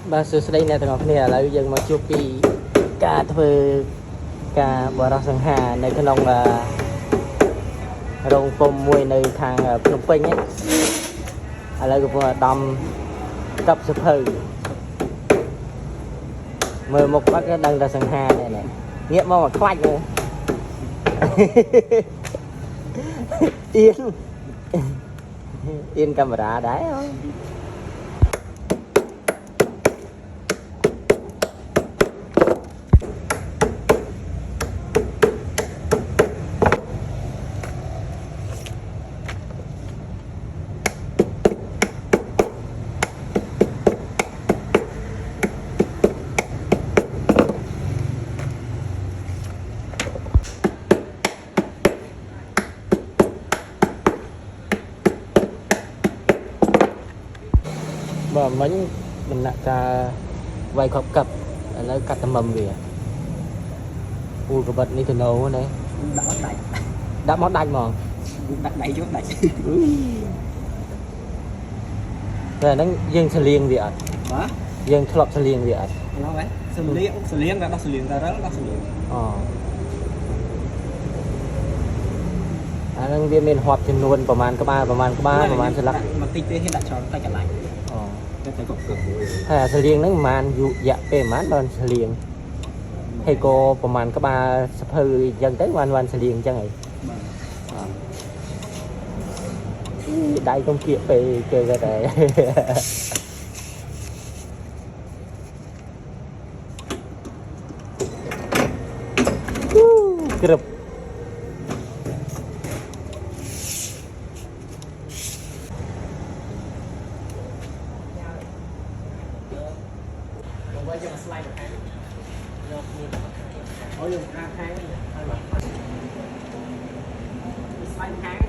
បាទសួស្តីអ្នកទាំងអស់គ្នាឥឡូវយើងមកជួបពីការធ្វើការបរិសង្ហានៅក្នុងរោងពុម្ពមួយនៅខាងភ្នំពេញឥឡូវកំពុងដំកັບសភៅមើលមុខគាត់ក៏ដឹងតែសង្ហានេះងាកមកខ្លាច់មើលអៀនកាមេរ៉ាដែរបាទមិញដំណាក់កាលវាយខប់កັບឥឡូវកាត់តម្រឹមវាពូលកបិតនេះទៅណូណាដាក់មកដាច់មកដាក់ដៃយកដាច់តែហ្នឹងយើងឆ្លៀងវាអត់បាទយើងធ្លាប់ឆ្លៀងវាអត់ឡូវហ៎សលៀងតែដោះសលៀងតែរឹលដោះសលៀងអូអាហ្នឹងវាមានហប់ចំនួនប្រហែលក្បាលប្រហែលស្លឹកបន្តិចទេហ៊ានដាក់ច្រើនតែកន្លែងអូតែកប់ ហើយអាឆ្លៀងហ្នឹងប្រហែលយូររយៈពេលប្រហែលដល់ឆ្លៀងហើយក៏ប្រហែលក្បាលសភៅអញ្ចឹងទៅវ៉ាន់ឆ្លៀងអញ្ចឹងហីដៃកុំគៀកពេលគេក៏តែក្រឹបយកស្លាយមកខាងយកមានអូយកខាងហើយស្លាយខាង